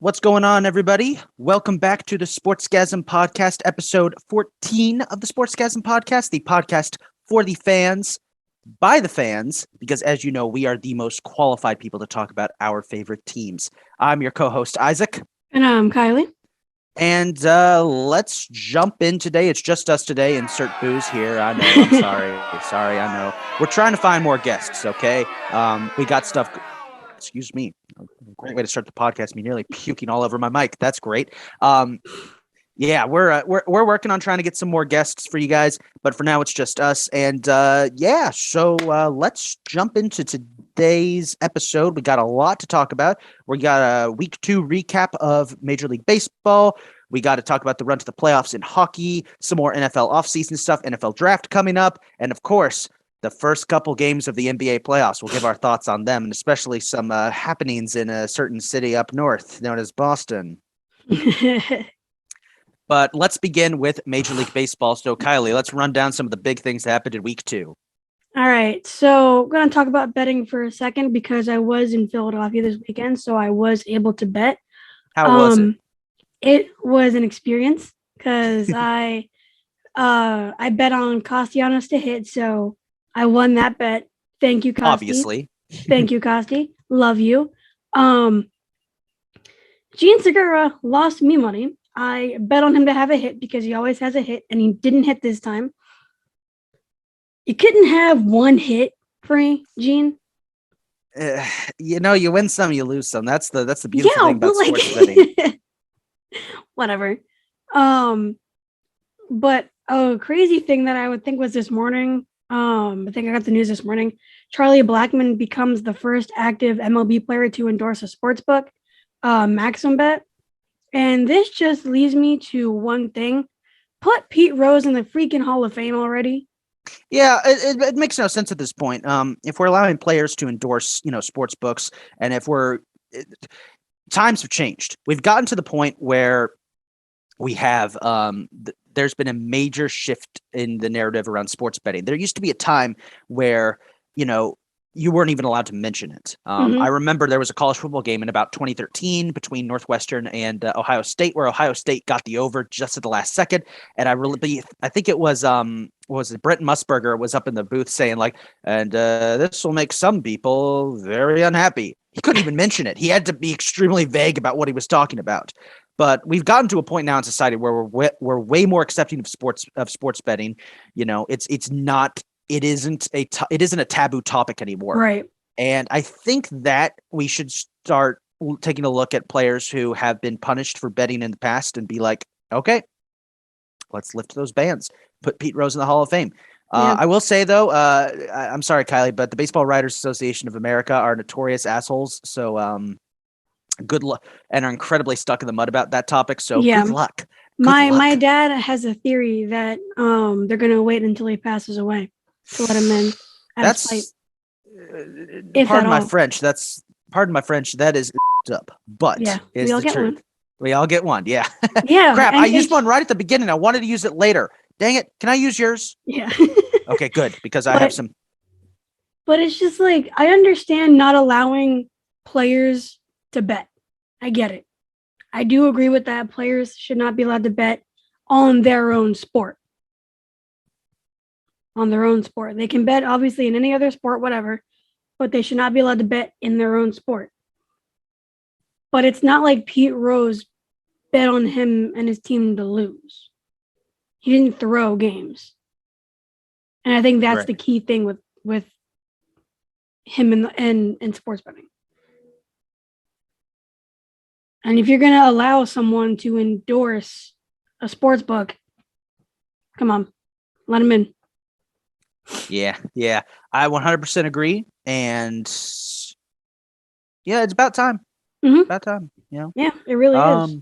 What's going on, everybody? Welcome back to the Sportsgasm Podcast, episode 14 of the Sportsgasm Podcast, the podcast for the fans, by the fans, because as you know, we are the most qualified people to talk about our favorite teams. I'm your co-host, Isaac. And I'm Kylie. And let's jump in today. It's just us today. Insert booze here. I know. I'm sorry. Sorry, I know. We're trying to find more guests, okay? We got stuff... Excuse me. A great way to start the podcast. Me nearly puking all over my mic. That's great. Yeah, we're working on trying to get some more guests for you guys, but for now it's just us. And so let's jump into today's episode. We got a lot to talk about. We got a week 2 recap of Major League Baseball. We got to talk about the run to the playoffs in hockey, some more NFL offseason stuff, NFL draft coming up, and of course, the first couple games of the NBA playoffs. We'll give our thoughts on them, and especially some happenings in a certain city up north known as Boston. But let's begin with Major League Baseball. So, Kylie, let's run down some of the big things that happened in week 2. All right. So, I'm going to talk about betting for a second because I was in Philadelphia this weekend, so I was able to bet. How was it? It was an experience because I bet on Castellanos to hit, so I won that bet. Thank you, Costi. Obviously. Thank you, Costi. Love you. Gene Segura lost me money. I bet on him to have a hit because he always has a hit, and he didn't hit this time. You couldn't have one hit for me, Gene. You win some, you lose some. That's the beautiful thing about sports betting. Whatever. But a crazy thing that I would think was this morning. I think I got the news this morning. Charlie Blackmon becomes the first active MLB player to endorse a sportsbook, Maximum Bet. And this just leads me to one thing. Put Pete Rose in the freaking Hall of Fame already. Yeah, it makes no sense at this point. If we're allowing players to endorse, sports books, and times have changed. We've gotten to the point where we have there's been a major shift in the narrative around sports betting. There used to be a time where, you weren't even allowed to mention it. I remember there was a college football game in about 2013 between Northwestern and Ohio State, where Ohio State got the over just at the last second. And I think it was Brent Musburger was up in the booth saying this will make some people very unhappy. He couldn't even mention it. He had to be extremely vague about what he was talking about. But we've gotten to a point now in society where we're way more accepting of sports betting. It isn't a taboo topic anymore. Right. And I think that we should start taking a look at players who have been punished for betting in the past and be like, okay, let's lift those bans. Put Pete Rose in the Hall of Fame. Yeah. I will say, though, I'm sorry, Kylie, but the Baseball Writers Association of America are notorious assholes. So good luck, and are incredibly stuck in the mud about that topic. So good luck. My dad has a theory that they're going to wait until he passes away to let him in. That's pardon my French. That is up, but yeah, is we all the get truth. One. We all get one. Yeah. Yeah. Crap! I used one right at the beginning. I wanted to use it later. Dang it! Can I use yours? Yeah. Okay, good, because I have some. But it's just I understand not allowing players to bet. I get it. I do agree with that. Players should not be allowed to bet on their own sport. They can bet, obviously, in any other sport, whatever, but they should not be allowed to bet in their own sport. But it's not like Pete Rose bet on him and his team to lose. He didn't throw games. And I think that's the key thing with him in sports betting. And if you're going to allow someone to endorse a sports book, come on, let him in. Yeah, I 100% agree, and yeah, it's about time. About time, Yeah, it really is.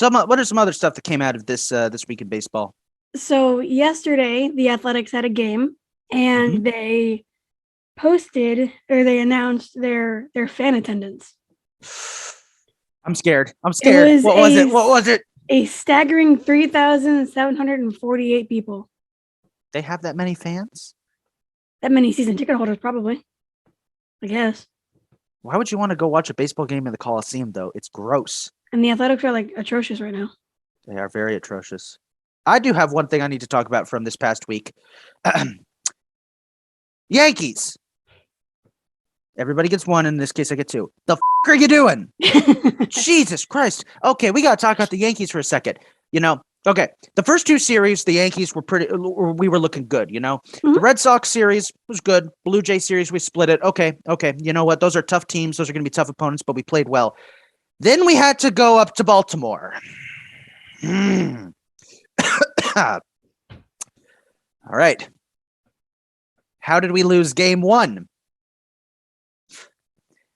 What are some other stuff that came out of this week in baseball? So yesterday, the Athletics had a game, and they announced their fan attendance. I'm scared. What was it? A staggering 3,748 people. They have that many fans? That many season ticket holders, probably. I guess. Why would you want to go watch a baseball game in the Coliseum, though? It's gross. And the Athletics are like atrocious right now. They are very atrocious. I do have one thing I need to talk about from this past week. Yankees. Everybody gets one. In this case, I get two. The are you doing? Jesus Christ. Okay, we got to talk about the Yankees for a second. Okay, the first two series, the Yankees we were looking good, Mm-hmm. The Red Sox series was good. Blue Jay series, we split it. Okay. You know what? Those are tough teams. Those are going to be tough opponents, but we played well. Then we had to go up to Baltimore. All right. How did we lose game one?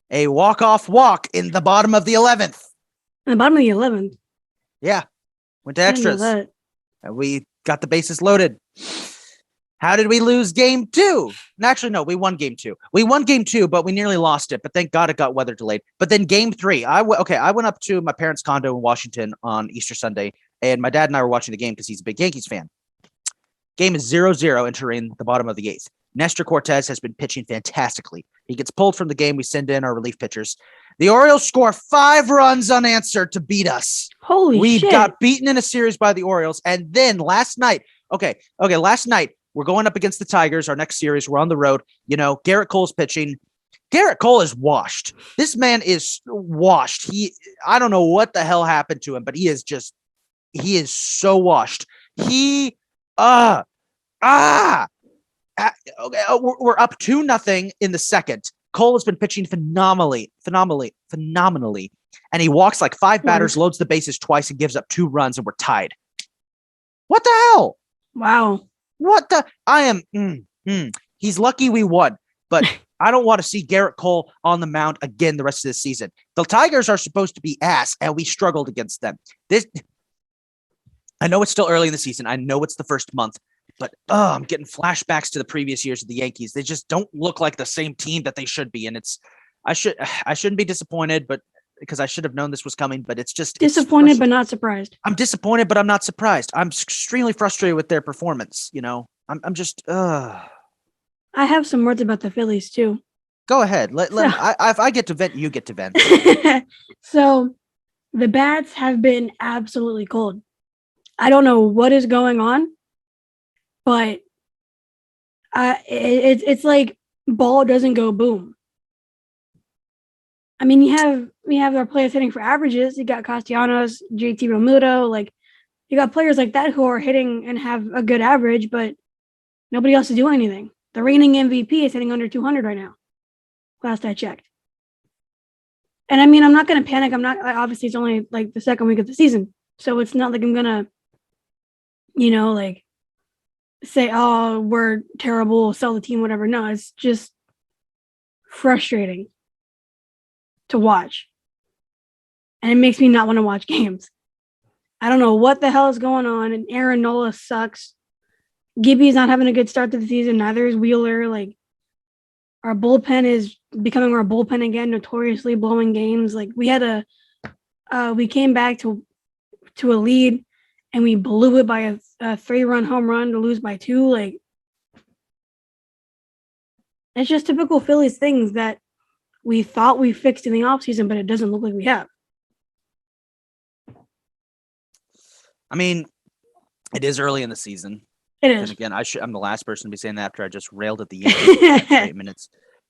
A walk-off walk in the bottom of the 11th. In the bottom of the 11th? Yeah. Went to extras. And we got the bases loaded. How did we lose game two? Actually, no, we won game two. We won game two, but we nearly lost it. But thank God it got weather delayed. But then game three, I went up to my parents' condo in Washington on Easter Sunday, and my dad and I were watching the game because he's a big Yankees fan. Game is 0-0 entering the bottom of the eighth. Nestor Cortez has been pitching fantastically. He gets pulled from the game. We send in our relief pitchers. The Orioles score 5 runs unanswered to beat us. Holy shit. We got beaten in a series by the Orioles. And then last night, last night, we're going up against the Tigers. Our next series, we're on the road. Garrett Cole's pitching. Garrett Cole is washed. This man is washed. I don't know what the hell happened to him, but he is so washed. We're up 2-0 in the second. Cole has been pitching phenomenally. And he walks like 5 batters, loads the bases twice, and gives up 2 runs, and we're tied. What the hell? Wow. What the? He's lucky we won, but I don't want to see Garrett Cole on the mound again the rest of this season. The Tigers are supposed to be ass, and we struggled against them. I know it's still early in the season. I know it's the first month. But I'm getting flashbacks to the previous years of the Yankees. They just don't look like the same team that they should be. And I shouldn't be disappointed, but because I should have known this was coming. But it's just disappointed, but not surprised. I'm disappointed, but I'm not surprised. I'm extremely frustrated with their performance. I'm just. I have some words about the Phillies too. Go ahead. If I get to vent, you get to vent. So, the bats have been absolutely cold. I don't know what is going on. But it's like ball doesn't go boom. I mean, we have our players hitting for averages. You got Castellanos, JT Realmuto, like you got players like that who are hitting and have a good average, but nobody else is doing anything. The reigning MVP is hitting under 200 right now. Last I checked. And I mean, I'm not going to panic. Obviously it's only like the second week of the season. So it's not like I'm going to, say, oh, we're terrible, sell the team, whatever. No, it's just frustrating to watch. And it makes me not want to watch games. I don't know what the hell is going on. And Aaron Nola sucks. Gibby's not having a good start to the season. Neither is Wheeler. Like, our bullpen is becoming our bullpen again, notoriously blowing games. Like, we came back to a lead and we blew it by a 3-run home run to lose by 2. Like, it's just typical Phillies things that we thought we fixed in the offseason, but it doesn't look like we have. I mean, it is early in the season. It is. And again, I'm the last person to be saying that after I just railed at the Yankees for 8 minutes.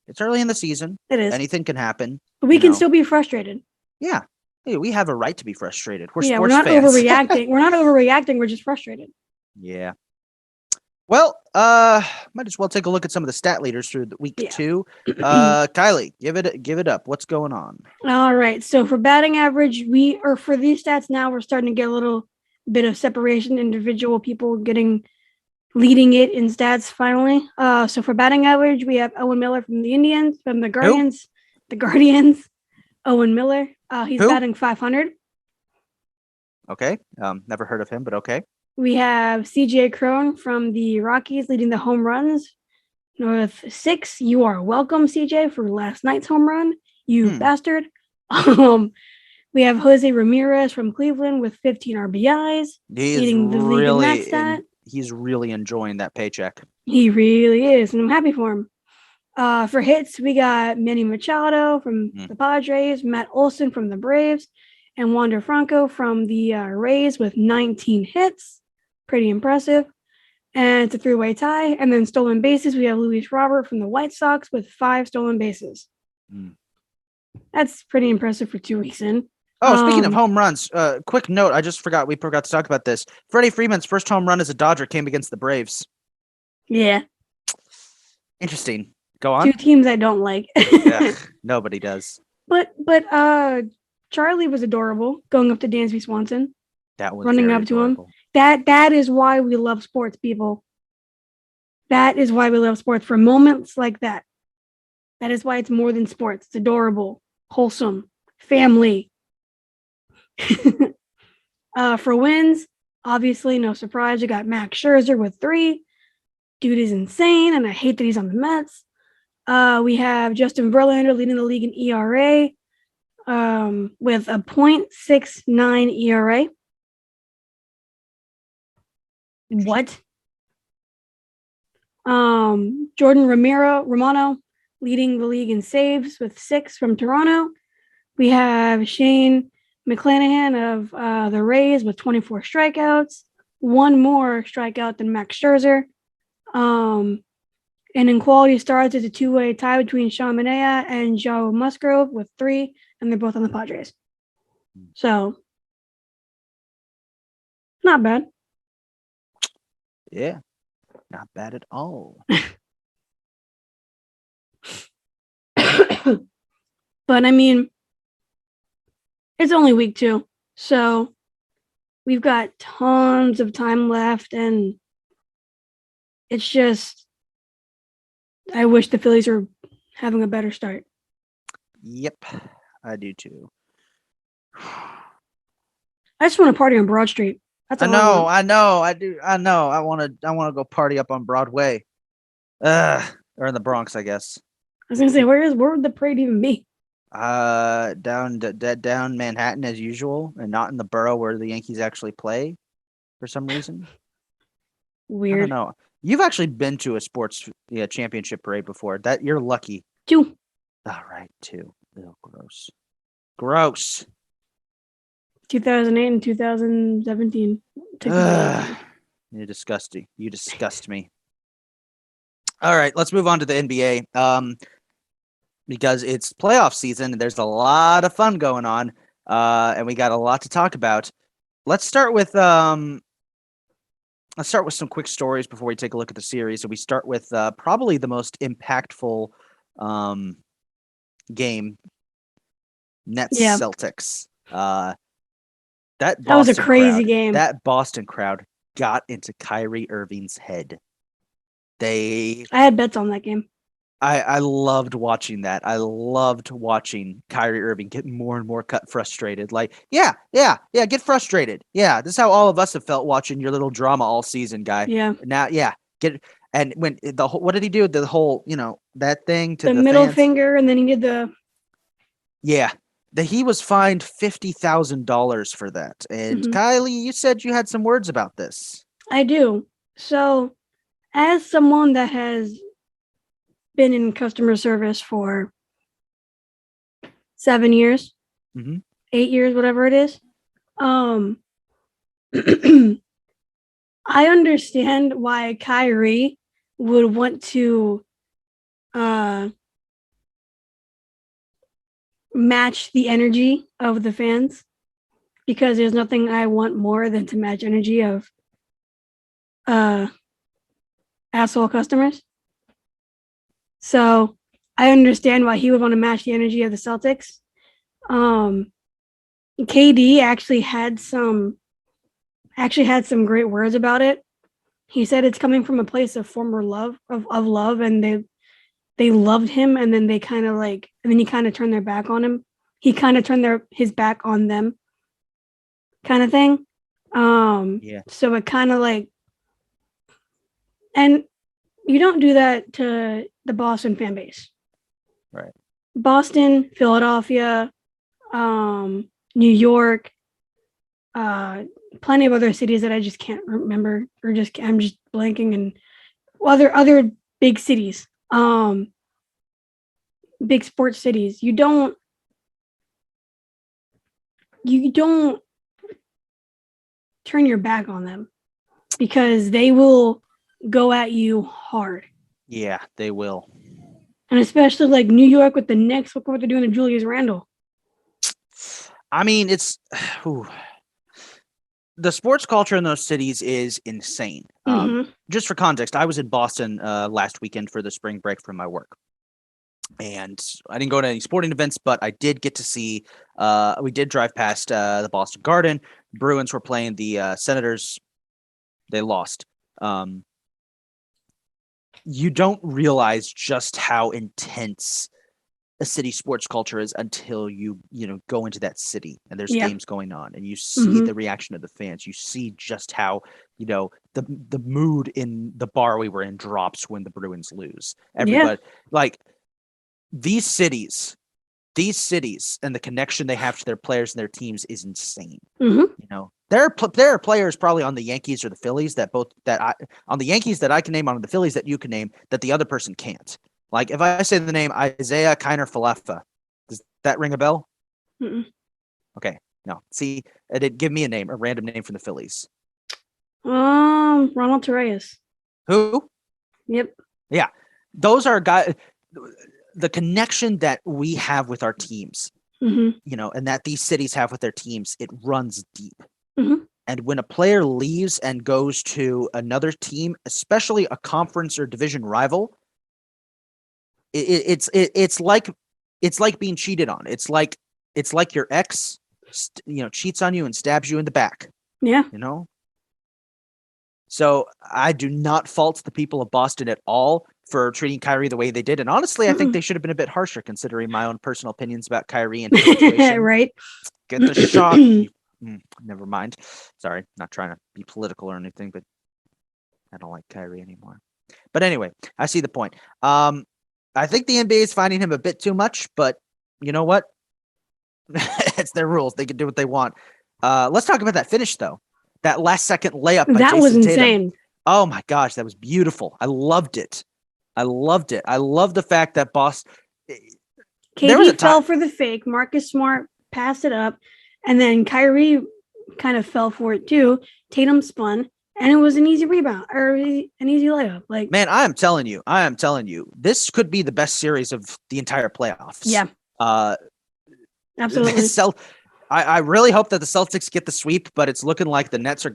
It's early in the season. It is. Anything can happen. But we can still be frustrated. Yeah. Hey, we have a right to be frustrated. We're sports we're not fans. overreacting. We're not overreacting. We're just frustrated. Yeah. Well, might as well take a look at some of the stat leaders through week 2. Kylee, give it up. What's going on? All right. So for batting average, for these stats now, we're starting to get a little bit of separation. Individual people leading it in stats finally. So for batting average, we have Owen Miller from the Indians, from the Guardians. Who? The Guardians. Owen Miller. He's Who? batting 500. Okay. Never heard of him, but okay. We have CJ Crone from the Rockies leading the home runs. With 6. You are welcome, CJ, for last night's home run. You bastard. We have Jose Ramirez from Cleveland with 15 RBIs. Leading the league in that stat. He's really enjoying that paycheck. He really is, and I'm happy for him. For hits, we got Manny Machado from the Padres, Matt Olson from the Braves, and Wander Franco from the Rays with 19 hits. Pretty impressive. And it's a 3-way tie. And then stolen bases, we have Luis Robert from the White Sox with 5 stolen bases. That's pretty impressive for 2 weeks in. Oh, speaking of home runs, quick note. We forgot to talk about this. Freddie Freeman's first home run as a Dodger came against the Braves. Yeah. Interesting. Go on. 2 teams I don't like. Ugh, nobody does. But Charlie was adorable going up to Dansby Swanson. That was running up adorable. to him. That is why we love sports, people. That is why we love sports, for moments like that. That is why it's more than sports. It's adorable, wholesome, family. For wins, obviously, no surprise. You got Max Scherzer with 3. Dude is insane, and I hate that he's on the Mets. We have Justin Verlander leading the league in ERA with a .69 ERA. What? Jordan Romano leading the league in saves with 6 from Toronto. We have Shane McClanahan of the Rays with 24 strikeouts, 1 more strikeout than Max Scherzer. And in quality starts, it's a 2-way tie between Sean Manaea and Joe Musgrove with 3, and they're both on the Padres. So, not bad. Yeah, not bad at all. But I mean, it's only week 2, so we've got tons of time left, and it's just, I wish the Phillies are having a better start. Yep, I do too. I just want to party on Broad Street. That's all I know. I want to go party up on Broadway. Or in the Bronx, I guess. I was gonna say, where would the parade even be? Down Manhattan as usual, and not in the borough where the Yankees actually play, for some reason. Weird. I don't know. You've actually been to a sports championship parade before. That you're lucky. 2. All right, 2. Ew, gross. 2008 and 2017. You're disgusting. You disgust me. All right, let's move on to the NBA. Because it's playoff season and there's a lot of fun going on. And we got a lot to talk about. Let's start with some quick stories before we take a look at the series. So we start with probably the most impactful game, Nets Celtics. That was a crazy game. That Boston crowd got into Kyrie Irving's head. I had bets on that game. I loved watching that. I loved watching Kyrie Irving get more and more frustrated. Like, get frustrated. Yeah, this is how all of us have felt watching your little drama all season, guy. Yeah. Now, and when what did he do? The whole, that thing to the middle fans? Finger, and then he did the. Yeah, he was fined $50,000 for that. And Kylie, you said you had some words about this. I do. So, as someone that has been in customer service for 7 years, 8 years, whatever it is. I understand why Kyrie would want to match the energy of the fans, because there's nothing I want more than to match energy of asshole customers. So I understand why he would want to match the energy of the Celtics. KD actually had some great words about it. He said it's coming from a place of former love, of love, and they loved him, and then they kind of and then he kind of turned their back on him. He kind of turned his back on them, kind of thing. So it kind of and you don't do that to the Boston fan base. Right. Boston, Philadelphia, New York, plenty of other cities that I just can't remember, or I'm just blanking, and other big cities. big sports cities, you don't turn your back on them because they will go at you hard. Yeah, they will. And especially like New York with the Knicks, look what they're doing to Julius Randle. I mean, it's the sports culture in those cities is insane. Just for context, I was in Boston last weekend for the spring break from my work. And I didn't go to any sporting events, but I did get to see, we did drive past the Boston Garden. Bruins were playing the Senators. They lost. You don't realize just how intense a city sports culture is until you go into that city and there's games going on and you see the reaction of the fans. You see just how the mood in the bar we were in drops when the Bruins lose. Everybody like these cities and the connection they have to their players and their teams is insane. There are players probably on the Yankees or the Phillies on the Yankees that I can name, on the Phillies that you can name, that the other person can't. Like if I say the name Isaiah Kiner Falefa, does that ring a bell? Okay, no. See, it did give me a random name from the Phillies. Ronald Torreyes. Who? Yep. Yeah, those are guys. The connection that we have with our teams, and that these cities have with their teams, it runs deep. And when a player leaves and goes to another team, especially a conference or division rival, it's like being cheated on. It's like your ex, cheats on you and stabs you in the back. Yeah. So I do not fault the people of Boston at all for treating Kyrie the way they did. And honestly, I think they should have been a bit harsher considering my own personal opinions about Kyrie and his situation. Right. Get the shot. Never mind. Sorry, not trying to be political or anything, but I don't like Kyrie anymore. But anyway, I see the point. I think the NBA is finding him a bit too much, but you know what? It's their rules. They can do what they want. Let's talk about that finish, though. That last second layup by Jason was insane. Tatum. Oh my gosh, that was beautiful. I loved it. I love the fact that KD fell for the fake. Marcus Smart passed it up, and then Kyrie kind of fell for it too. Tatum spun, and it was an easy rebound or an easy layup. Like, man, I am telling you, this could be the best series of the entire playoffs. Yeah. Absolutely. I really hope that the Celtics get the sweep, but it's looking like the Nets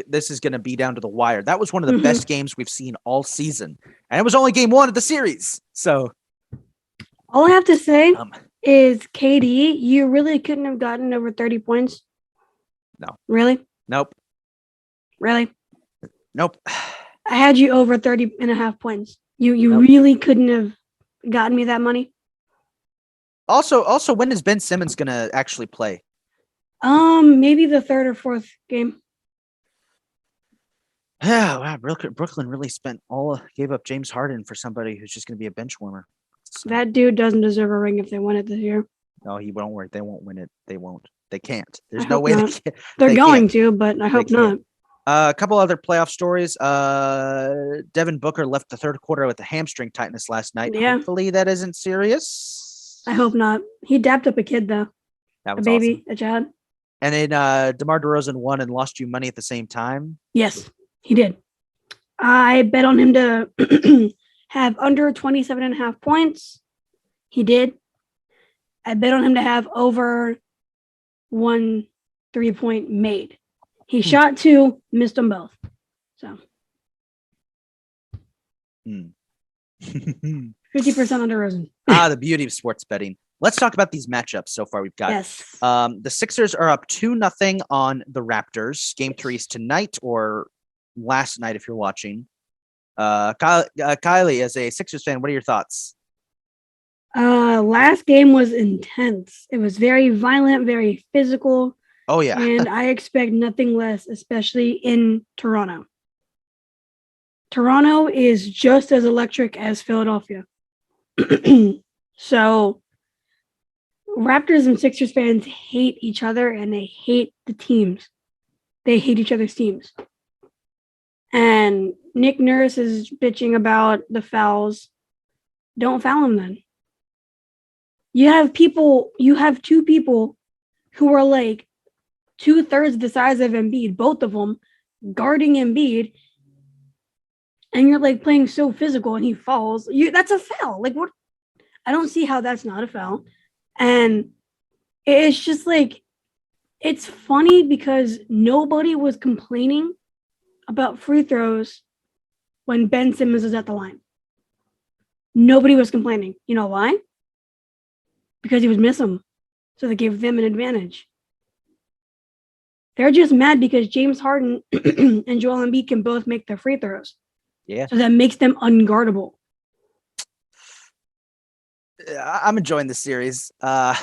this is gonna be down to the wire. That was one of the best games we've seen all season, and it was only game 1 of the series. So all I have to say is, KD, you really couldn't have gotten over 30 points. No. Really? Nope. Really? Nope. I had you over 30 and a half points. You really couldn't have gotten me that money. Also, when is Ben Simmons gonna actually play? Maybe the 3rd or 4th game. Yeah, wow. Brooklyn really gave up James Harden for somebody who's just gonna be a bench warmer. So, that dude doesn't deserve a ring if they win it this year. No, he won't win. They won't win it. They won't. They can't. There's no way not. they can. They're going to, but I hope not. A couple other playoff stories. Devin Booker left the 3rd quarter with a hamstring tightness last night. Yeah. Hopefully that isn't serious. I hope not. He dapped up a kid, though. That was a baby, awesome. A child. And then DeMar DeRozan won and lost you money at the same time. Yes, he did. I bet on him to have under 27.5 points. He did. I bet on him to have over 1 3-point made. He shot 2, missed them both. So 50% on DeRozan. The beauty of sports betting. Let's talk about these matchups so far we've got. Yes. The Sixers are up 2-0 on the Raptors. Game 3 is tonight or last night if you're watching. Kylee, as a Sixers fan, what are your thoughts? Last game was intense. It was very violent, very physical. Oh, yeah. And I expect nothing less, especially in Toronto. Toronto is just as electric as Philadelphia. So Raptors and Sixers fans hate each other and they hate the teams. They hate each other's teams. And Nick Nurse is bitching about the fouls. Don't foul him then. You have two people who are like 2/3 the size of Embiid, both of them guarding Embiid, and you're like playing so physical and he falls. That's a foul. Like, what? I don't see how that's not a foul. And it's just like, it's funny because nobody was complaining about free throws when Ben Simmons was at the line. Nobody was complaining. You know why? Because he was missing them. So they gave them an advantage. They're just mad because James Harden and Joel Embiid can both make their free throws. Yeah. So that makes them unguardable. I'm enjoying this series. I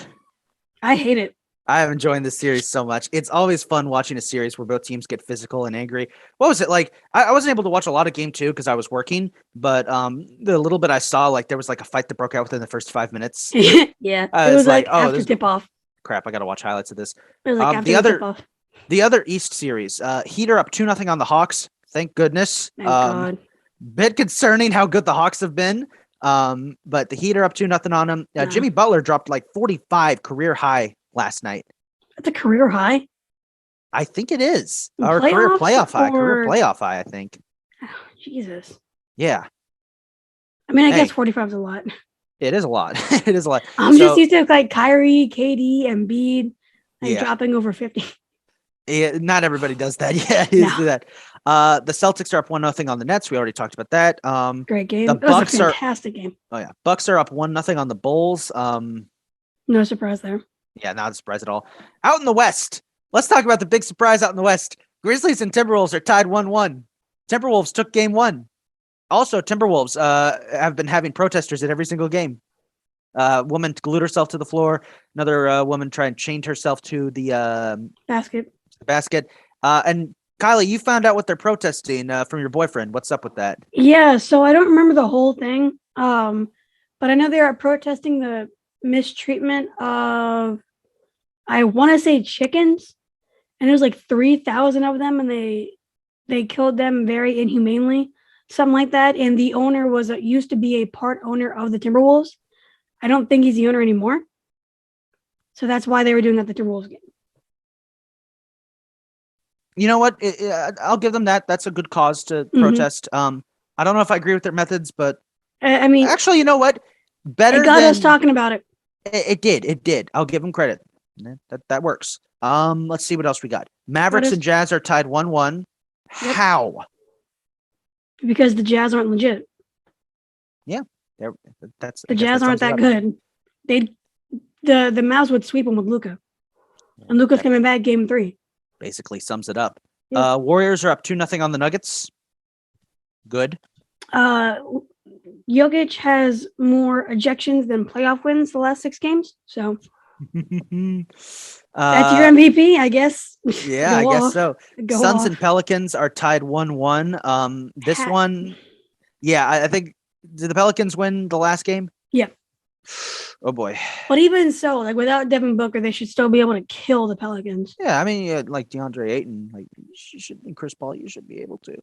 hate it. I am enjoying this series so much. It's always fun watching a series where both teams get physical and angry. What was it like? I wasn't able to watch a lot of game 2 because I was working, but the little bit I saw, like there was like a fight that broke out within the first 5 minutes. Yeah, I it was like oh, after tip off. Crap, I gotta watch highlights of this. It was like after the tip off. The other East series, Heat are up 2-0 on the Hawks. Thank goodness. Thank God. Bit concerning how good the Hawks have been. But the Heat are up 2-0 on them. Jimmy Butler dropped like 45 career high last night. That's a career high. I think it is. Or career playoff high. Career playoff high, I think. Oh, Jesus. Yeah. I mean, I guess 45 is a lot. It is a lot. It is a lot. I'm just used to like Kyrie, KD, Embiid, and dropping over 50. Yeah, not everybody does that. Yeah, do that. The Celtics are up 1-0 on the Nets. We already talked about that. Great game. The Bucks was a fantastic game. Oh yeah, Bucks are up 1-0 on the Bulls. No surprise there. Yeah, not a surprise at all. Out in the West, let's talk about the big surprise out in the West. Grizzlies and Timberwolves are tied 1-1. Timberwolves took game 1. Also, Timberwolves have been having protesters at every single game. Woman glued herself to the floor. Another woman tried and chained herself to the basket. And Kylie, you found out what they're protesting from your boyfriend. What's up with that? Yeah, so I don't remember the whole thing. But I know they are protesting the mistreatment of, I want to say, chickens. And there's like 3,000 of them, and they killed them very inhumanely, something like that. And the owner used to be a part owner of the Timberwolves. I don't think he's the owner anymore. So that's why they were doing that at the Timberwolves game. You know what? I'll give them that. That's a good cause to protest. I don't know if I agree with their methods, but I mean, actually, you know what? Better. It got us talking about it. It did. I'll give them credit. That works. Let's see what else we got. Mavericks and Jazz are tied 1-1. Yep. How? Because the Jazz aren't legit. Yeah, the Jazz aren't that good. The Mavs would sweep them with Luka, and Luka's coming back game 3. Basically sums it up. Yeah. Warriors are up 2-0 on the Nuggets. Good. Jokic has more ejections than playoff wins the last 6 games. So that's your MVP, I guess. Yeah, I guess so. Suns and Pelicans are tied 1-1. This one, yeah, I think, did the Pelicans win the last game? Yeah. Oh boy. But even so, like without Devin Booker, they should still be able to kill the Pelicans. Yeah, I mean, like DeAndre Ayton, like you should, and Chris Paul, you should be able to.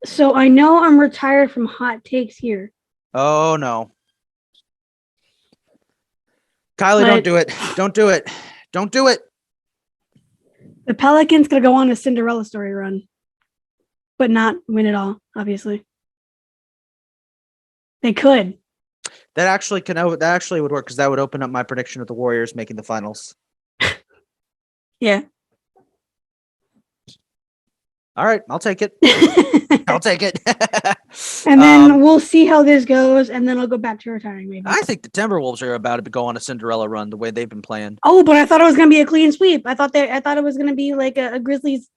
So I know I'm retired from hot takes here. Oh no. Kylie, don't do it. Don't do it. Don't do it. The Pelicans could go on a Cinderella story run, but not win it all, obviously. They could. That actually would work, because that would open up my prediction of the Warriors making the finals. Yeah. All right, I'll take it. I'll take it. And then we'll see how this goes, and then I'll go back to retiring, maybe. I think the Timberwolves are about to go on a Cinderella run the way they've been playing. Oh, but I thought it was going to be a clean sweep. I thought it was going to be like a Grizzlies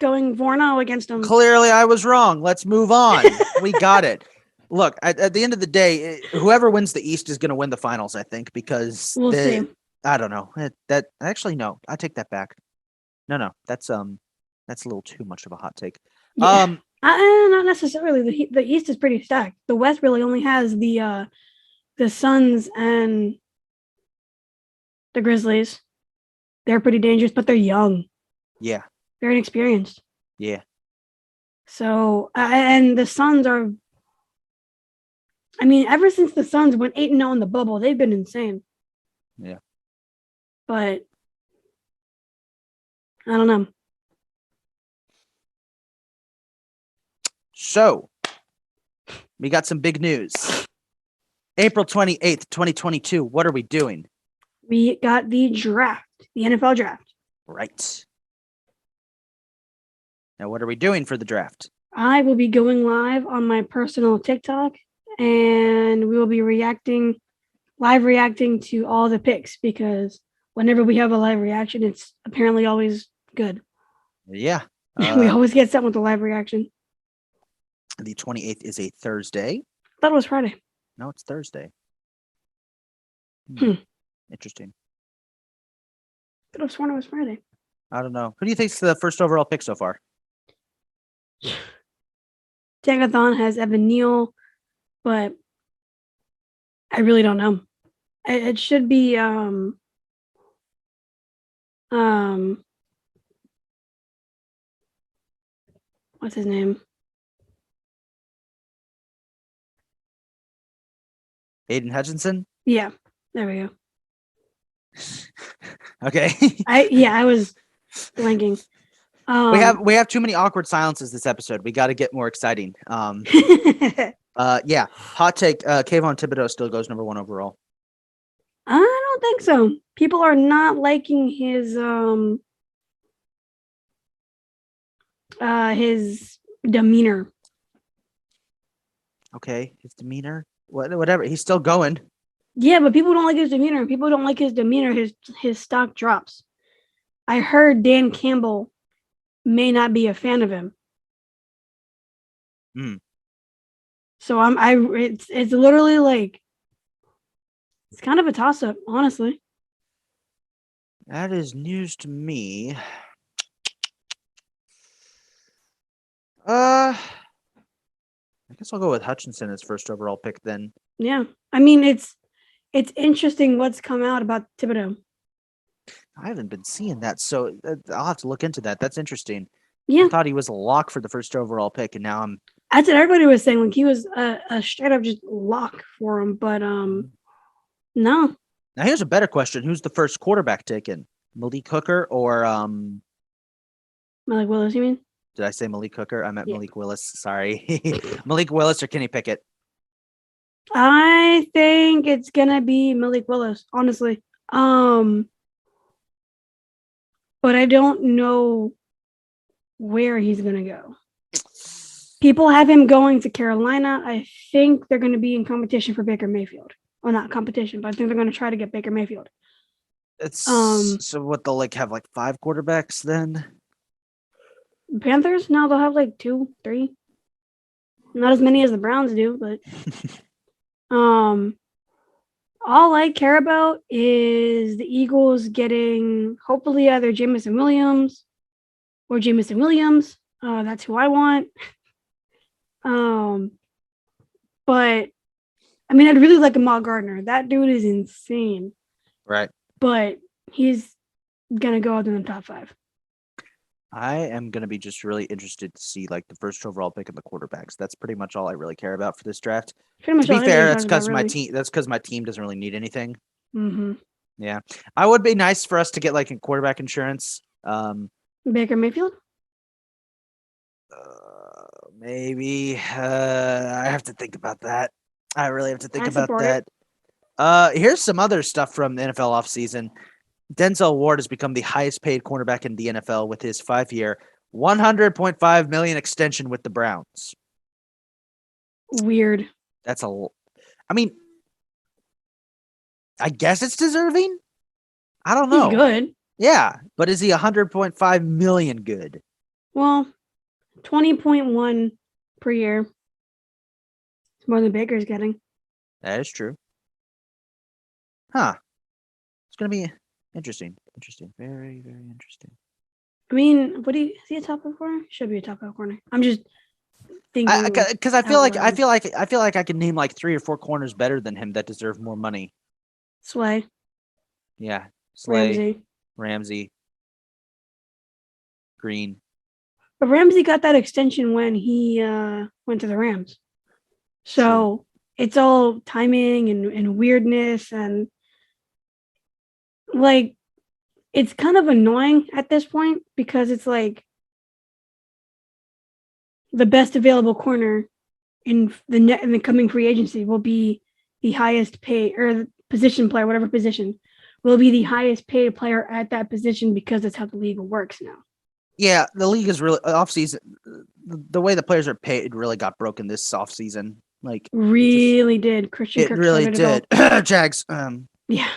going 4-0 against them. Clearly, I was wrong. Let's move on. We got it. Look, at the end of the day, whoever wins the East is going to win the finals, I think, because we'll see. I don't know. No, I take that back. No, that's a little too much of a hot take. Yeah. Not necessarily. The East is pretty stacked. The West really only has the Suns and the Grizzlies. They're pretty dangerous, but they're young. Yeah. They're inexperienced. Yeah. So, and the Suns are, I mean, ever since the Suns went 8-0 in the bubble, they've been insane. Yeah. But I don't know. So we got some big news. April 28th, 2022. What are we doing? We got the draft, the NFL draft. Right. Now, what are we doing for the draft? I will be going live on my personal TikTok, and we will be live reacting to all the picks, because whenever we have a live reaction, it's apparently always good. Yeah. We always get something with the live reaction. The 28th is a Thursday. I thought it was Friday. No, it's Thursday. Hmm. Interesting. I could have sworn it was Friday. I don't know. Who do you think's the first overall pick so far? Tankathon has Evan Neal, but I really don't know. It should be what's his name? Aiden Hutchinson? Yeah, there we go. Okay. I was blanking. We have too many awkward silences this episode. We got to get more exciting. Yeah. Hot take. Kayvon Thibodeau still goes number 1 overall. I don't think so. People are not liking his demeanor. Okay, his demeanor. Whatever. He's still going. Yeah, but people don't like his demeanor. People don't like his demeanor. His stock drops. I heard Dan Campbell may not be a fan of him. So it's literally like, it's kind of a toss up, honestly. That is news to me. I guess I'll go with Hutchinson as first overall pick then. Yeah, I mean it's interesting what's come out about Thibodeau. I haven't been seeing that, so I'll have to look into that. That's interesting. Yeah, I thought he was a lock for the first overall pick, and now I'm. That's what everybody was saying. Like he was a straight up just lock for him, but no. Now here's a better question: who's the first quarterback taken? Malik Hooker or Malik Willis? You mean? Did I say Malik Hooker? I meant Malik Willis. Sorry, Malik Willis or Kenny Pickett. I think it's gonna be Malik Willis, honestly. But I don't know where he's gonna go. People have him going to Carolina. I think they're gonna be in competition for Baker Mayfield. Well, not competition, but I think they're gonna try to get Baker Mayfield. It's so what they'll have 5 quarterbacks then. Panthers? No, they'll have 2, 3. Not as many as the Browns do, but all I care about is the Eagles getting hopefully either Jameson Williams or Jameson Williams. That's who I want. But I mean, I'd really like Ahmad Gardner. That dude is insane. Right. But he's gonna go out in the top 5. I am going to be just really interested to see the first overall pick and the quarterbacks. That's pretty much all I really care about for this draft. To be fair, that's because my team. That's because my team doesn't really need anything. Mm-hmm. Yeah, I would be nice for us to get a quarterback insurance. Baker Mayfield. Maybe. I have to think about that. I really have to think about that. Here's some other stuff from the NFL offseason. Denzel Ward has become the highest paid cornerback in the NFL with his 5-year, $100.5 million extension with the Browns. Weird. That's I mean, I guess it's deserving. I don't know. He's good. Yeah, but is he $100.5 million good? Well, 20.1 per year. It's more than Baker's getting. That is true. Huh. It's going to be interesting. Very, very interesting. I mean, is he a top 5 corner? Should be a top 5 corner. I'm just thinking because I feel like I can name 3 or 4 corners better than him that deserve more money. Slay. Yeah, Slay, Ramsey, Green. But Ramsey got that extension when he went to the Rams. So it's all timing and weirdness, and like, it's kind of annoying at this point because it's like the best available corner in the coming free agency will be the highest paid, or the position player, whatever position, will be the highest paid player at that position because that's how the league works now. Yeah, the league is really offseason. The way the players are paid really got broken this offseason. Like really did. Christian it Kirk really started did. Jags. Yeah.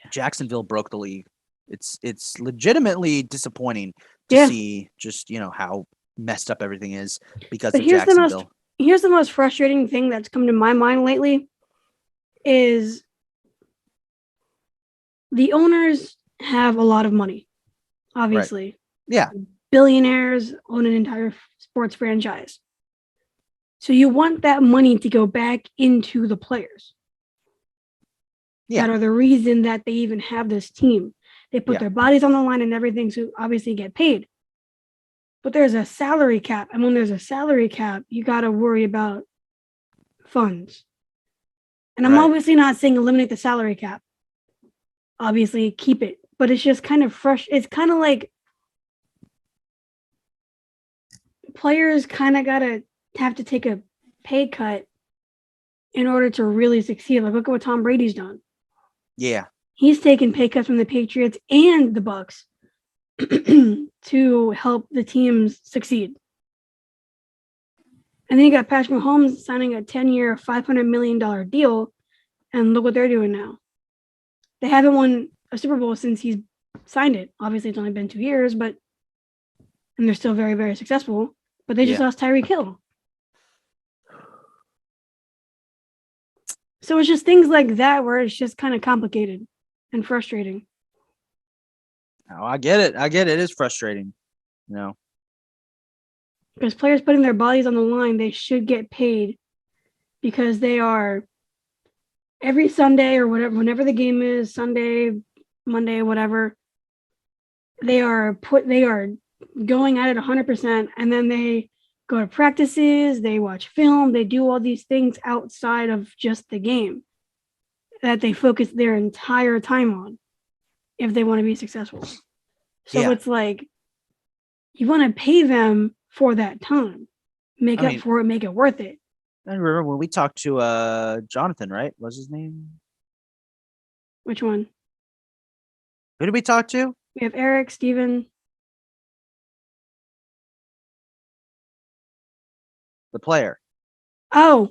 Jacksonville broke the league. It's legitimately disappointing to Yeah. see just how messed up everything is because But of Jacksonville. Here's the most frustrating thing that's come to my mind lately is the owners have a lot of money, obviously. Right. Yeah. Billionaires own an entire sports franchise. So you want that money to go back into the players. Yeah. That are the reason that they even have this team. They put their bodies on the line and everything to obviously get paid. But there's a salary cap. And when there's a salary cap, you got to worry about funds. And I'm obviously not saying eliminate the salary cap. Obviously, keep it. But it's just kind of fresh. It's kind of like players kind of got to have to take a pay cut in order to really succeed. Like, look at what Tom Brady's done. Yeah. He's taken pay cuts from the Patriots and the Bucks to help the teams succeed. And then you got Patrick Mahomes signing a 10-year, $500 million deal, and look what they're doing now. They haven't won a Super Bowl since he's signed it. Obviously, it's only been 2 years, and they're still very, very successful. But they just lost Tyreek Hill. So it's just things like that where it's just kind of complicated and frustrating. Oh, I get it. It is frustrating, Because players putting their bodies on the line, they should get paid because they are every Sunday or whatever, whenever the game is, Sunday, Monday, whatever, they are going at it 100%, and then they go to practices, they watch film, they do all these things outside of just the game that they focus their entire time on if they want to be successful. So it's like you want to pay them for that time, make up for it, make it worth it. I remember when we talked to Jonathan, right? What's his name? Which one? Who did we talk to? We have Eric, Steven. The player. Oh,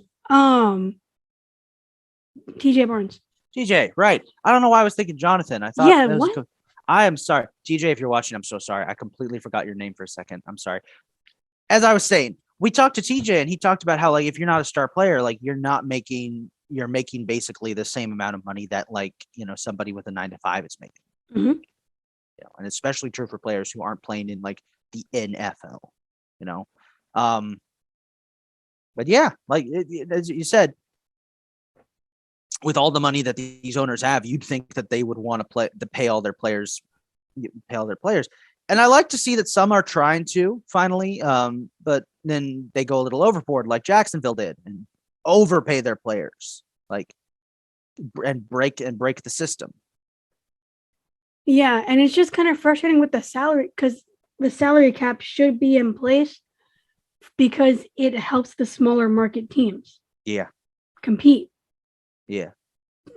TJ Barnes. TJ, right. I don't know why I was thinking Jonathan. I thought what? I am sorry. TJ, if you're watching, I'm so sorry. I completely forgot your name for a second. I'm sorry. As I was saying, we talked to TJ and he talked about how, like, if you're not a star player, like you're making basically the same amount of money that, like, somebody with a 9-to-5 is making. Mm-hmm. And especially true for players who aren't playing in like the NFL, But yeah, like as you said, with all the money that these owners have, you'd think that they would want to pay all their players. And I like to see that some are trying to finally, but then they go a little overboard, like Jacksonville did, and overpay their players, and break the system. Yeah, and it's just kind of frustrating with the salary because the salary cap should be in place because it helps the smaller market teams. Yeah. Compete. Yeah.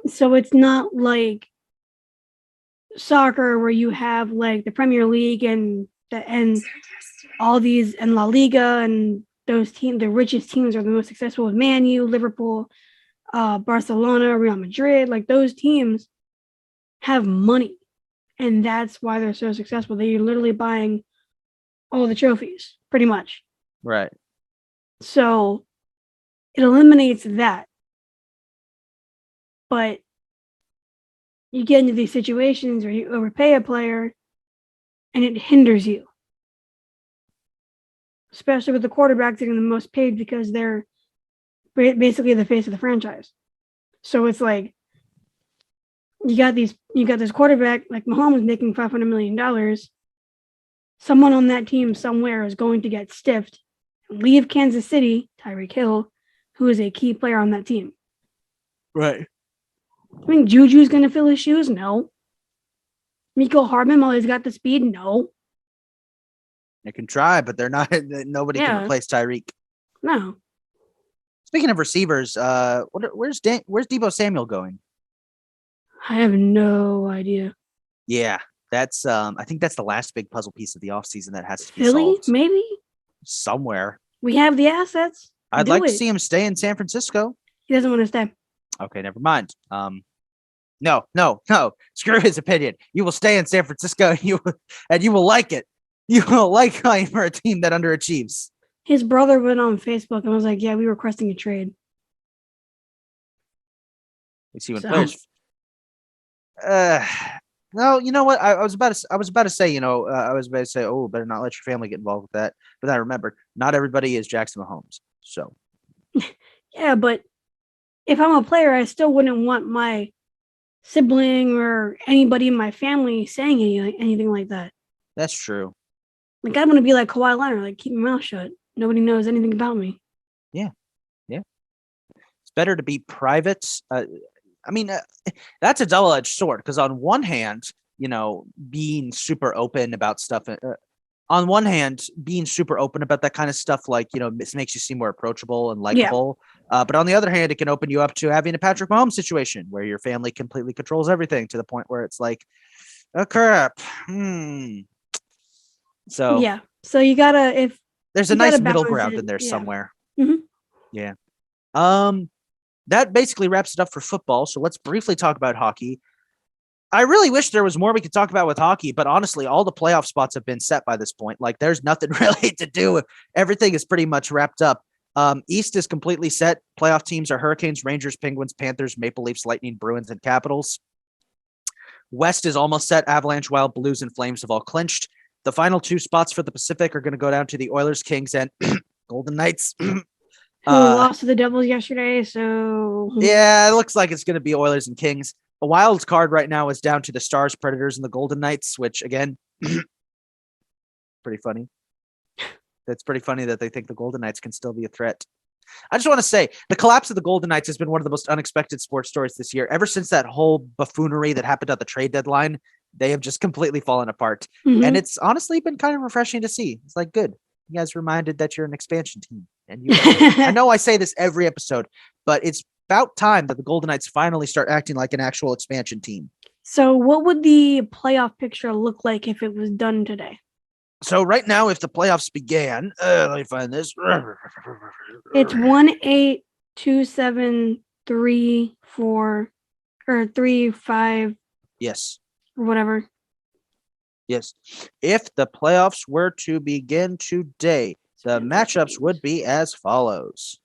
So it's not like soccer where you have like the Premier League and all these and La Liga and those teams, the richest teams are the most successful with Man U, Liverpool, Barcelona, Real Madrid. Like those teams have money, and that's why they're so successful. They're literally buying all the trophies, pretty much. Right. So it eliminates that. But you get into these situations where you overpay a player and it hinders you. Especially with the quarterbacks getting the most paid because they're basically the face of the franchise. So it's like you got this quarterback like Mahomes making $500 million. Someone on that team somewhere is going to get stiffed, leave Kansas City, Tyreek Hill, who is a key player on that team. Right. I think Juju's going to fill his shoes? No. Miko Hardman while he's got the speed? No. They can try, but they're not. Nobody can Yeah. replace Tyreek. No. Speaking of receivers, where's Debo Samuel going? I have no idea. Yeah, that's I think that's the last big puzzle piece of the offseason that has to be Philly, solved maybe? somewhere. We have the assets. I'd Do like to it. see him stay in San Francisco. He doesn't want to stay. Okay, never mind. No. Screw his opinion. You will stay in San Francisco, and you will like it. You will like playing for a team that underachieves. His brother went on Facebook and was like, "Yeah, we were requesting a trade." We see when So- players. No, you know what? I was about to say, oh, better not let your family get involved with that. But then I remembered, not everybody is Jackson Mahomes. So Yeah, but if I'm a player, I still wouldn't want my sibling or anybody in my family saying anything like that. that's true. Like, I want to be like Kawhi Leonard, like, keep my mouth shut. Nobody knows anything about me. It's better to be private. That's a double-edged sword because on one hand, being super open about stuff. On one hand, being super open about that kind of stuff, like, this makes you seem more approachable and likable. But on the other hand, it can open you up to having a Patrick Mahomes situation where your family completely controls everything to the point where it's like, oh crap. So Yeah. So you gotta, if there's a you nice gotta middle balance ground it, in there yeah. somewhere. Mhm. Yeah. That basically wraps it up for football. So let's briefly talk about hockey. I really wish there was more we could talk about with hockey, but honestly, all the playoff spots have been set by this point. Like, there's nothing really to do. Everything is pretty much wrapped up. East is completely set. Playoff teams are Hurricanes, Rangers, Penguins, Panthers, Maple Leafs, Lightning, Bruins, and Capitals. West is almost set. Avalanche, Wild, Blues, and Flames have all clinched. The final two spots for the Pacific are going to go down to the Oilers, Kings, and Golden Knights. Who lost to the Devils yesterday, so Yeah, it looks like it's going to be Oilers and Kings. A wild card right now is down to the Stars, Predators, and the Golden Knights, which, again, pretty funny. It's pretty funny that they think the Golden Knights can still be a threat. I just want to say the collapse of the Golden Knights has been one of the most unexpected sports stories this year. Ever since that whole buffoonery that happened at the trade deadline, they have just completely fallen apart. Mhm. And it's honestly been kind of refreshing to see. It's like, good. You guys reminded that you're an expansion team. And I know I say this every episode, but it's about time that the Golden Knights finally start acting like an actual expansion team. So what would the playoff picture look like if it was done today? So right now, if the playoffs began, let me find this. It's 1-8, 2-7, 3-4, or 3-5, Yes. or whatever. Yes. If the playoffs were to begin today, the matchups would be as follows.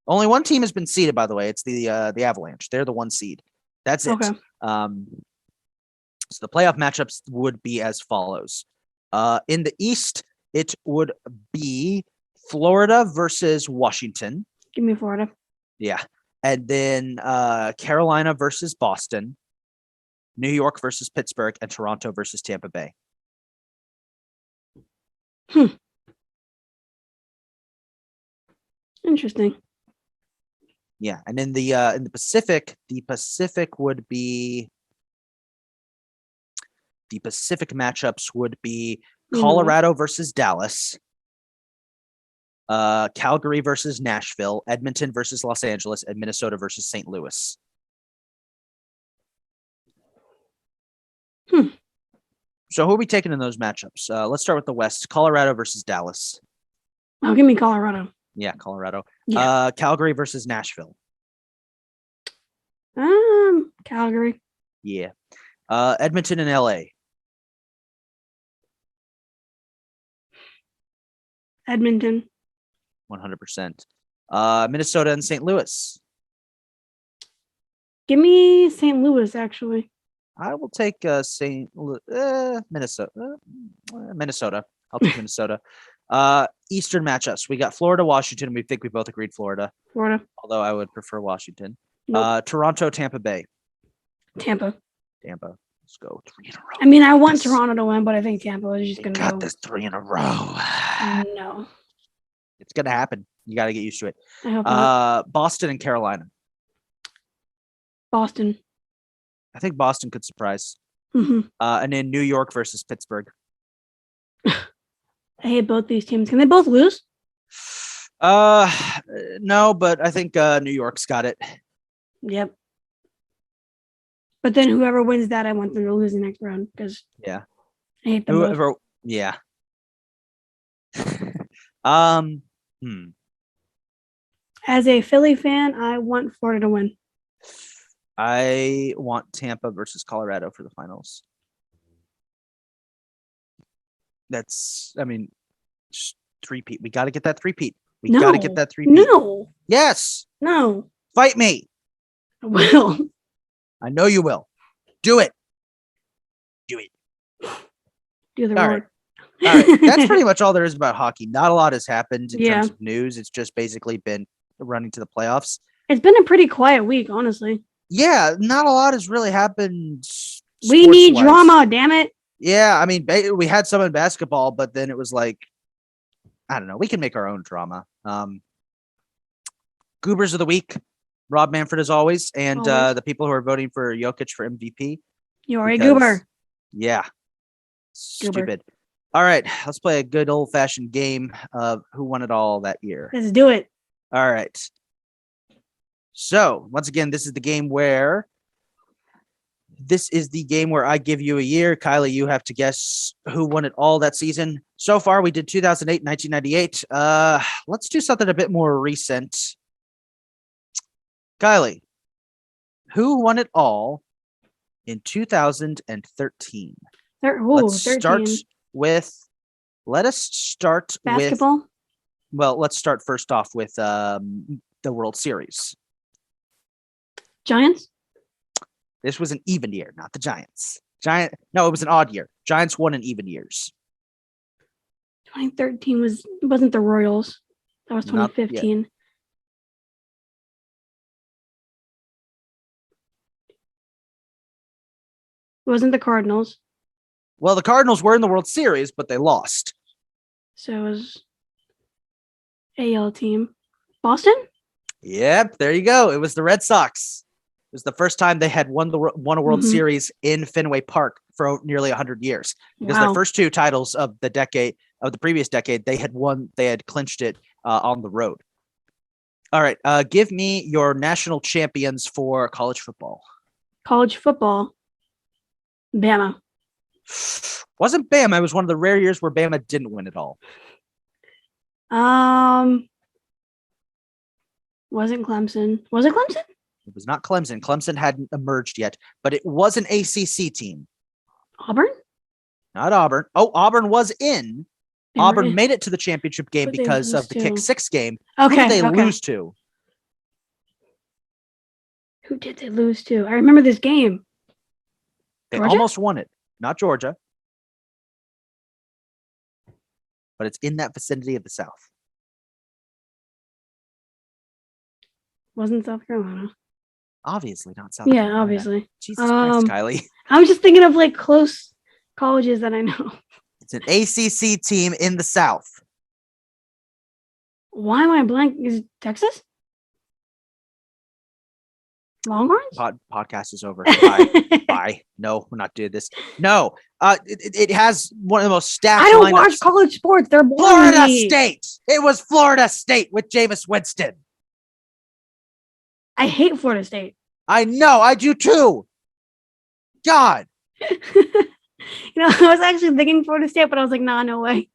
Only one team has been seeded, by the way. It's the Avalanche. They're the one seed. That's it. Okay. So the playoff matchups would be as follows. In the East, it would be Florida versus Washington. Give me Florida. Yeah. And then Carolina versus Boston, New York versus Pittsburgh, and Toronto versus Tampa Bay. Interesting. Yeah. And in the Pacific would be the Pacific matchups would be Colorado versus Dallas, Calgary versus Nashville, Edmonton versus Los Angeles, and Minnesota versus St. Louis. So who are we taking in those matchups? Let's start with the West. Colorado versus Dallas. Oh, give me Colorado. Yeah, Colorado. Yeah. Calgary versus Nashville. Calgary. Yeah. Edmonton and LA. Edmonton. 100%. Minnesota and St. Louis. Give me St. Louis, actually. I will take Minnesota. Minnesota. I'll take Minnesota. Eastern matchups. We got Florida, Washington. We think we both agreed Florida. Florida. Although I would prefer Washington. Nope. Toronto, Tampa Bay. Tampa. Let's go 3 in a row. I mean, I want Toronto to win, but I think Tampa is just going to go. Got this 3 in a row. No. It's going to happen. You got to get used to it. I hope not. Boston and Carolina. Boston. I think Boston could surprise. And then New York versus Pittsburgh. I hate both these teams. Can they both lose? No, but I think New York's got it. Yep. But then whoever wins that, I want them to lose the next round because yeah, I hate them both. Yeah. As a Philly fan, I want Florida to win. I want Tampa versus Colorado for the finals. That's, I mean, three-peat. We got to get that three-peat. We got to get that three-peat. No. Yes. No. Fight me. I will. I know you will. Do it. Do it. Do the all roar. Right. All right. That's pretty much all there is about hockey. Not a lot has happened in terms of news. It's just basically been running to the playoffs. It's been a pretty quiet week, honestly. Yeah, not a lot has really happened. We need drama, damn it. Yeah, I mean, we had some in basketball, but then it was like, I don't know. We can make our own drama. Goobers of the week, Rob Manfred as always, and the people who are voting for Jokic for MVP. You're a goober. Yeah. Stupid. All right, let's play a good old-fashioned game of who won it all that year. Let's do it. All right. So, once again, this is the game where I give you a year. Kylie, you have to guess who won it all that season. So far, we did 2008, 1998. Let's do something a bit more recent. Kylie, who won it all in 2013? Let's start with basketball. Let's start first off with the World Series. Giants? This was an even year, not the Giants. No, it was an odd year. Giants won in even years. 2013 wasn't the Royals. That was 2015. It wasn't the Cardinals. Well, the Cardinals were in the World Series, but they lost. So it was AL team. Boston? Yep, there you go. It was the Red Sox. It was the first time they had won a World Series in Fenway Park for nearly 100 years. Because their first two titles of the previous decade, they had clinched it on the road. All right, give me your national champions for college football. College football. Bama. Wasn't Bama. It was one of the rare years where Bama didn't win it all. Wasn't Clemson. Was it Clemson? It was not Clemson. Clemson hadn't emerged yet, but it was an ACC team. Auburn? Not Auburn. Oh, Auburn was in. Auburn made it to the championship game because of the kick six game. Okay. Who did they lose to? Who did they lose to? I remember this game. They almost won it. Not Georgia. But it's in that vicinity of the South. Wasn't South Carolina. Obviously not South Carolina. Yeah, obviously. Jesus Christ, Kylie. I'm just thinking of like close colleges that I know. It's an ACC team in the South. Why am I blank? Is it Texas? Longhorns? Podcast is over. Bye. Bye. No, we're not doing this. No. It has one of the most stacked I don't lineups. watch college sports. They're boring. Florida State. It was Florida State with Jameis Winston. I hate Florida State. I know. I do too. God. I was actually thinking Florida State, but I was like, nah, no way.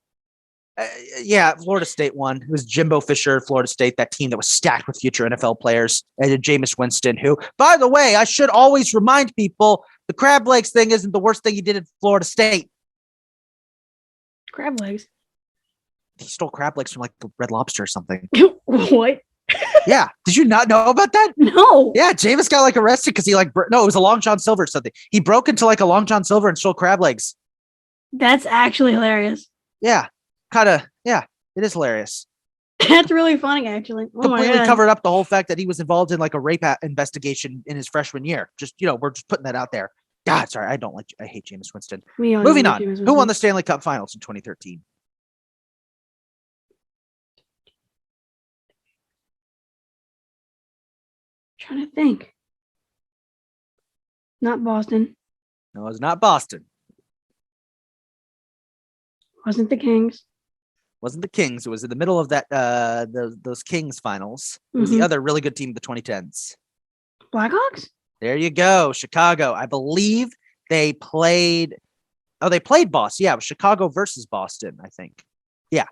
Yeah, Florida State won. It was Jimbo Fisher, Florida State, that team that was stacked with future NFL players, and Jameis Winston, who, by the way, I should always remind people, the crab legs thing isn't the worst thing he did at Florida State. Crab legs? He stole crab legs from like the Red Lobster or something. What? Yeah. Did you not know about that? No. Yeah, Jameis got like arrested because he no, it was a Long John Silver or something. He broke into like a Long John Silver and stole crab legs. That's actually hilarious. Yeah. Yeah, it is hilarious. That's really funny, actually. Completely covered up the whole fact that he was involved in like a rape investigation in his freshman year. Just, we're just putting that out there. God, sorry, I hate Jameis Winston. Moving on. Who won the Stanley Cup Finals in 2013? Trying to think. Not Boston. No, it was not Boston. Wasn't the Kings. Wasn't the Kings. It was in the middle of that those Kings finals. It was the other really good team of the 2010s. Blackhawks? There you go. Chicago. I believe they played. Oh, they played Boston. Yeah, it was Chicago versus Boston, I think. Yeah.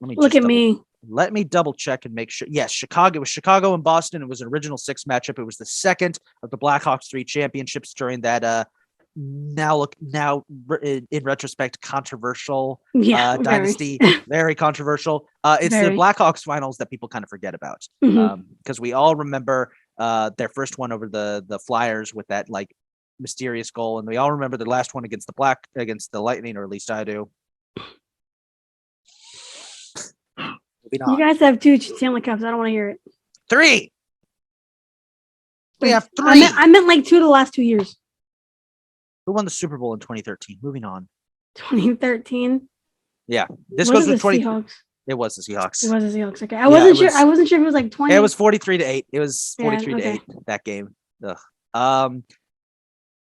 Look at me. Let me double check and make sure. Yes, Chicago. It was Chicago and Boston. It was an original 6 matchup. It was the second of the Blackhawks 3 championships during that now in retrospect controversial dynasty. Very controversial. It's the Blackhawks finals that people kind of forget about because we all remember their first one over the Flyers with that like mysterious goal, and we all remember their last one against the Lightning, or at least I do. You guys have 2 Stanley Cups. I don't want to hear it. 3. We have 3. I meant like 2 the last 2 years. Who won the Super Bowl in 2013? Moving on. 2013. Yeah, this goes with 20. Seahawks. It was the Seahawks. It was the Seahawks. Okay, I wasn't sure. I wasn't sure if it was like 20. It was 43-8. It was 43-8 that game. Ugh.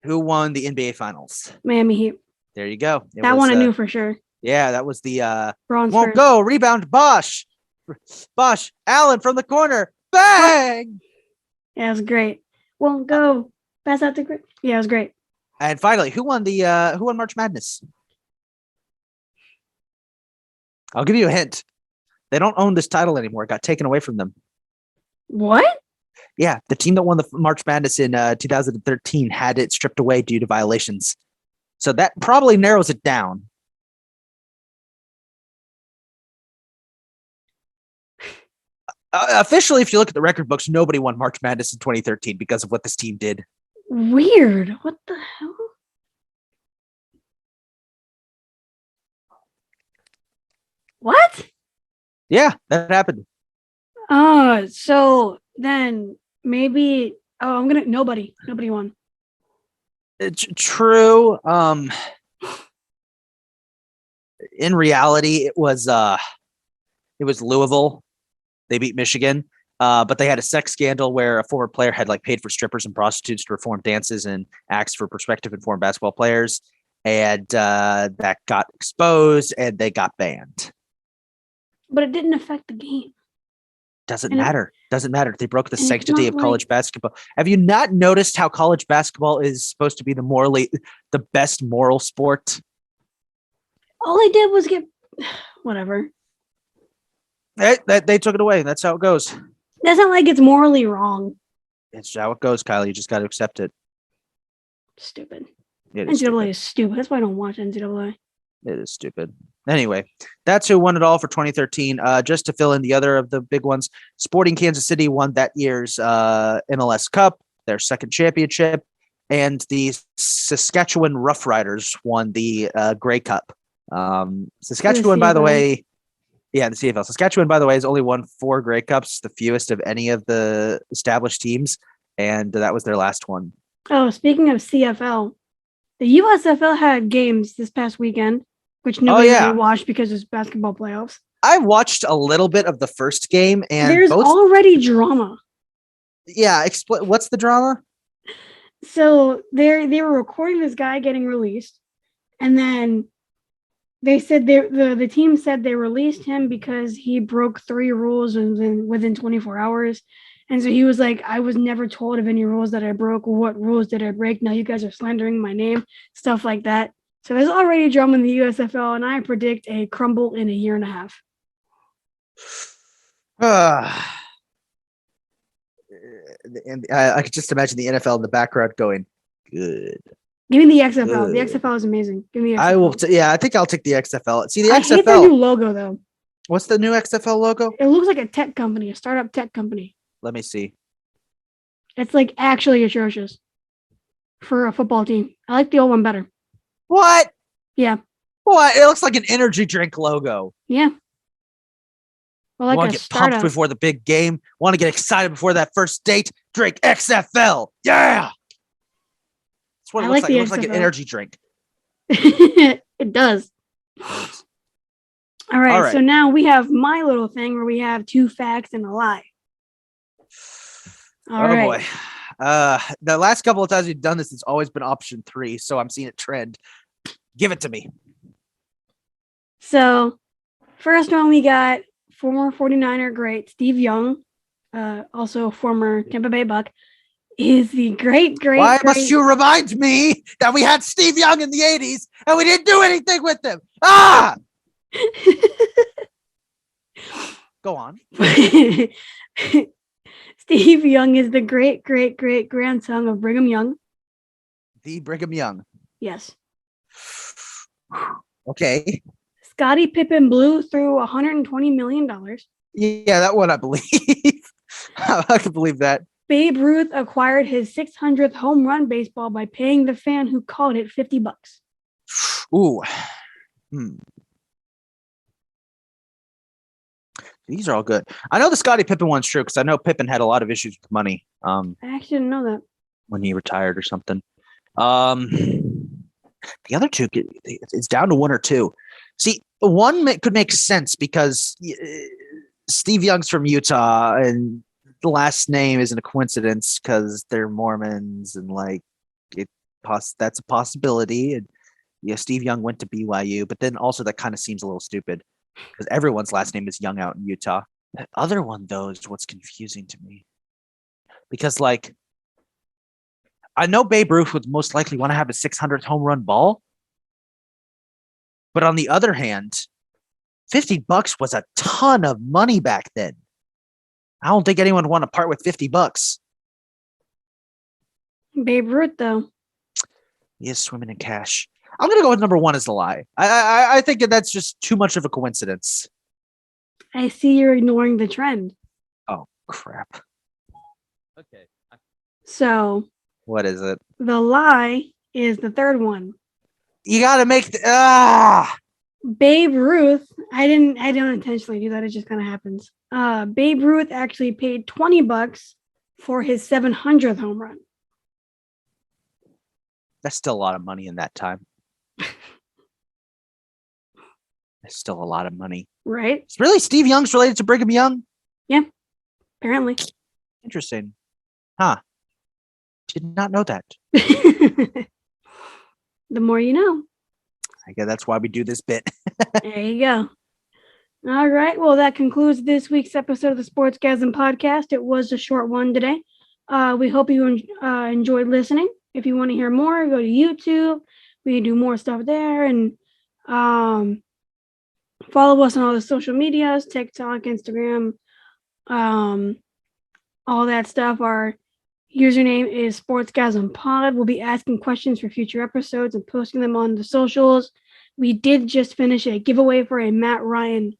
Who won the NBA Finals? Miami Heat. There you go. That one I knew for sure. Yeah, that was the Bronze won't first. go rebound. Bosch, Allen from the corner, bang! Yeah, it was great. Won't go. Pass out to Chris. Yeah, it was great. And finally, who won March Madness? I'll give you a hint. They don't own this title anymore. It got taken away from them. What? Yeah, the team that won the March Madness in 2013 had it stripped away due to violations. So that probably narrows it down. Officially, if you look at the record books, nobody won March Madness in 2013 because of what this team did. Weird. What the hell? What? Yeah, that happened. So then maybe. Oh, nobody won. It's true. In reality, it was Louisville. They beat Michigan, but they had a sex scandal where a former player had like paid for strippers and prostitutes to perform dances and acts for prospective and former basketball players, and that got exposed and they got banned. But it didn't affect the game. Doesn't matter. They broke the sanctity of college basketball. Have you not noticed how college basketball is supposed to be the best moral sport? All they did was get whatever. They took it away. That's how it goes. That's not like it's morally wrong. It's how it goes, Kylie. You just got to accept it. Stupid. NCAA is stupid. That's why I don't watch NCAA. It is stupid. Anyway, that's who won it all for 2013. Just to fill in the other of the big ones, Sporting Kansas City won that year's MLS Cup, their second championship, and the Saskatchewan Roughriders won the Grey Cup. Saskatchewan, by the way, the CFL. Saskatchewan, by the way, has only won 4 Grey Cups, the fewest of any of the established teams, and that was their last one. Oh, speaking of CFL, the USFL had games this past weekend, which nobody really watched because it's basketball playoffs. I watched a little bit of the first game, and there's already drama. Yeah, explain. What's the drama? So they were recording this guy getting released, and then they said the team said they released him because he broke 3 rules within 24 hours. And so he was like, I was never told of any rules that I broke. What rules did I break? Now you guys are slandering my name, stuff like that. So there's already drama in the USFL, and I predict a crumble in a year and a half. And I could just imagine the NFL in the background going, good. Give me the XFL. The XFL is amazing. Give me the XFL. I will. I think I'll take the XFL. See, the I XFL. hate their new logo, though. What's the new XFL logo? It looks like a tech company, a startup tech company. Let me see. It's like actually atrocious for a football team. I like the old one better. What? Yeah. What? It looks like an energy drink logo. Yeah. Well, like want to get pumped before the big game? Want to get excited before that first date? Drink XFL. Yeah. That's what it looks like. It looks like an energy drink. It does. All right. So now we have my little thing where we have 2 facts and a lie. All right. Boy. The last couple of times we've done this, it's always been option 3, so I'm seeing a trend. Give it to me. So, first one we got former 49er great Steve Young, also former Tampa Bay Buck, is the great. Why must you remind me that we had Steve Young in the 80s and we didn't do anything with him? Ah! Go on. Steve Young is the great grandson of Brigham Young. The Brigham Young. Yes. Okay. Scottie Pippen blew through $120 million. Yeah, that one I believe. I can believe that. Babe Ruth acquired his 600th home run baseball by paying the fan who called it $50. Ooh. These are all good. I know the Scottie Pippen one's true because I know Pippen had a lot of issues with money. I actually didn't know that. When he retired or something. The other two, it's down to 1 or 2. See, one could make sense because Steve Young's from Utah and the last name isn't a coincidence because they're Mormons and that's a possibility. And yeah, Steve Young went to BYU, but then also that kind of seems a little stupid because everyone's last name is Young out in Utah. That other one, though, is what's confusing to me because, I know Babe Ruth would most likely want to have a 600th home run ball, but on the other hand, $50 was a ton of money back then. I don't think anyone would want to part with $50. Babe Ruth, though. He is swimming in cash. I'm going to go with number 1 as the lie. I think that's just too much of a coincidence. I see you're ignoring the trend. Oh, crap. Okay. So. What is it? The lie is the third one. You got to make Babe Ruth. I don't intentionally do that. It just kind of happens. Babe Ruth actually paid $20 for his 700th home run. That's still a lot of money in that time. That's still a lot of money. Right? It's really Steve Young's related to Brigham Young? Yeah, apparently. Interesting. Huh. Did not know that. The more you know. I guess that's why we do this bit. There you go. All right. Well, that concludes this week's episode of the Sportsgasm podcast. It was a short one today. We hope you enjoyed listening. If you want to hear more, go to YouTube. We do more stuff there. And follow us on all the social medias, TikTok, Instagram, all that stuff. Our username is SportsgasmPod. We'll be asking questions for future episodes and posting them on the socials. We did just finish a giveaway for a Matt Ryan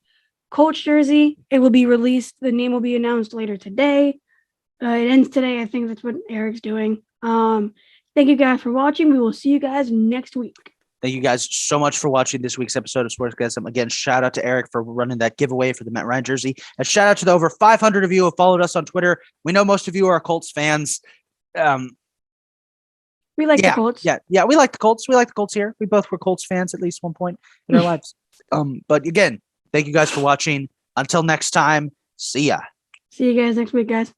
Colts jersey. It will be released. The name will be announced later today. It ends today. I think that's what Eric's doing. Thank you guys for watching. We will see you guys next week. Thank you guys so much for watching this week's episode of Sportsgasm. Again, shout out to Eric for running that giveaway for the Matt Ryan jersey. And shout out to the over 500 of you who have followed us on Twitter. We know most of you are Colts fans. We like the Colts. Yeah, we like the Colts. We like the Colts here. We both were Colts fans at least one point in our lives. But again, thank you guys for watching. Until next time, see ya. See you guys next week, guys.